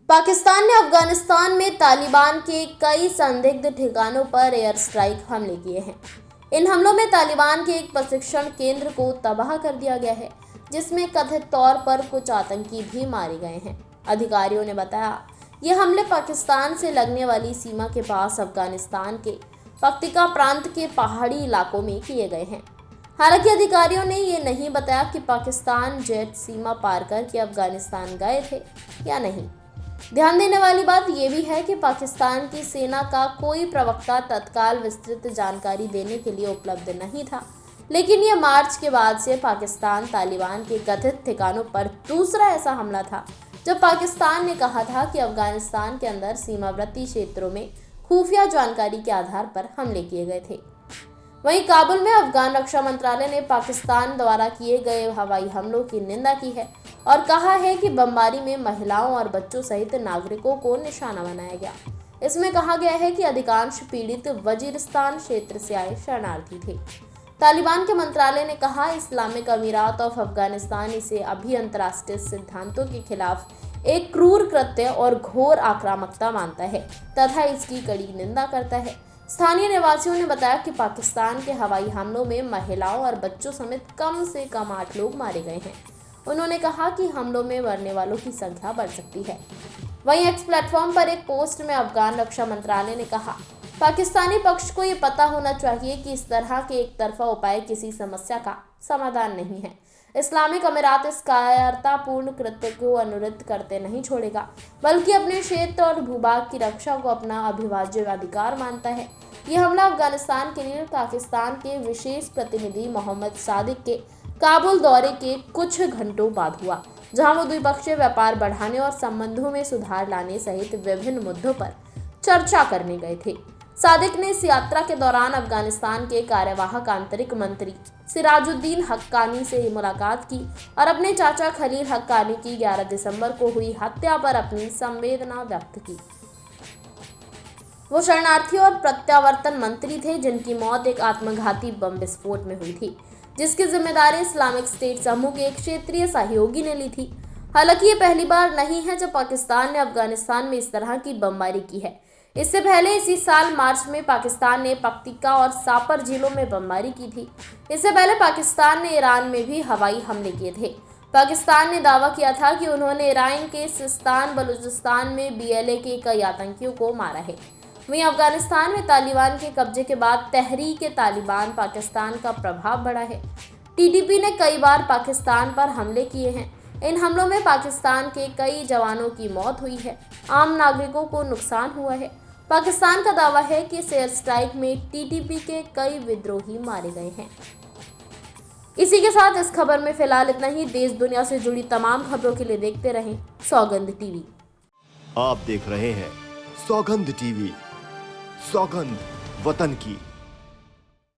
पाकिस्तान ने अफगानिस्तान में तालिबान के कई संदिग्ध ठिकानों पर एयर स्ट्राइक हमले किए हैं। इन हमलों में तालिबान के एक प्रशिक्षण केंद्र को तबाह कर दिया गया है, जिसमें कथित तौर पर कुछ आतंकी भी मारे गए हैं। अधिकारियों ने बताया, ये हमले पाकिस्तान से लगने वाली सीमा के पास अफगानिस्तान के पक्तिका प्रांत के पहाड़ी इलाकों में किए गए हैं। हालांकि अधिकारियों ने ये नहीं बताया कि पाकिस्तान जेट सीमा पार करके अफगानिस्तान गए थे या नहीं। ध्यान देने वाली बात यह भी है कि पाकिस्तान की सेना का कोई प्रवक्ता तत्काल विस्तृत जानकारी देने के लिए उपलब्ध नहीं था, लेकिन यह मार्च के बाद से पाकिस्तान तालिबान के कथित ठिकानों पर दूसरा ऐसा हमला था जब पाकिस्तान ने कहा था कि अफगानिस्तान के अंदर सीमावर्ती क्षेत्रों में खुफिया जानकारी के आधार पर हमले किए गए थे। वहीं काबुल में अफगान रक्षा मंत्रालय ने पाकिस्तान द्वारा किए गए हवाई हमलों की निंदा की है और कहा है कि बमबारी में महिलाओं और बच्चों सहित नागरिकों को निशाना बनाया गया। इसमें कहा गया है कि अधिकांश पीड़ित वजीरिस्तान क्षेत्र से आए शरणार्थी थे। तालिबान के मंत्रालय ने कहा, इस्लामिक अमीरात ऑफ अफगानिस्तान इसे अभी अंतर्राष्ट्रीय सिद्धांतों के खिलाफ एक क्रूर कृत्य और घोर आक्रामकता मानता है तथा इसकी कड़ी निंदा करता है। स्थानीय निवासियों ने बताया कि पाकिस्तान के हवाई हमलों में महिलाओं और बच्चों समेत कम से कम 8 लोग मारे गए हैं। उन्होंने कहा कि हमलों में मरने वालों की संख्या बढ़ सकती है। वहीं एक्स प्लेटफॉर्म पर एक पोस्ट में अफगान रक्षा मंत्रालय ने कहा, पाकिस्तानी पक्ष को ये पता होना चाहिए कि इस तरह के एक तरफा उपाय किसी समस्या का समाधान नहीं है। इस्लामिक अमीरात इस कायरतापूर्ण कृत्य को अनुरित करते नहीं छोड़ेगा, बल्कि अपने क्षेत्र और भूभाग की रक्षा को अपना अविभाज्य अधिकार मानता है। यह हमला अफगानिस्तान के लिए पाकिस्तान के विशेष प्रतिनिधि मोहम्मद सादिक के काबुल दौरे के कुछ घंटों बाद हुआ, जहां वो द्विपक्षीय व्यापार बढ़ाने और संबंधों में सुधार लाने सहित विभिन्न मुद्दों पर चर्चा करने गए थे। सादिक ने इस यात्रा के दौरान अफगानिस्तान के कार्यवाहक आंतरिक मंत्री सिराजुद्दीन हक्कानी से मुलाकात की और अपने चाचा खलील हक्कानी की 11 दिसंबर को हुई हत्या पर अपनी संवेदना व्यक्त की। वो शरणार्थी और प्रत्यावर्तन मंत्री थे जिनकी मौत एक आत्मघाती बम विस्फोट में हुई थी, जिसकी जिम्मेदारी इस्लामिक स्टेट समूह के एक क्षेत्रीय सहयोगी ने ली थी। हालांकि ये पहली बार नहीं है जब पाकिस्तान ने अफगानिस्तान में इस तरह की बमबारी की है। इससे पहले इसी साल मार्च में पाकिस्तान ने पक्तिका और सापर जिलों में बमबारी की थी। इससे पहले पाकिस्तान ने ईरान में भी हवाई हमले किए थे। पाकिस्तान ने दावा किया था कि उन्होंने ईरान के सिस्तान बलूचिस्तान में BLA के कई आतंकियों को मारा है। वहीं अफगानिस्तान में तालिबान के कब्जे के बाद तहरीक-ए-तालिबान पाकिस्तान का प्रभाव बढ़ा है। TTP ने कई बार पाकिस्तान पर हमले किए हैं। इन हमलों में पाकिस्तान के कई जवानों की मौत हुई है, आम नागरिकों को नुकसान हुआ है। पाकिस्तान का दावा है कि इस एयर स्ट्राइक में TTP के कई विद्रोही मारे गए हैं। इसी के साथ इस खबर में फिलहाल इतना ही। देश दुनिया से जुड़ी तमाम खबरों के लिए देखते रहें सौगंध टीवी। आप देख रहे हैं सौगंध टीवी, सौगंध वतन की।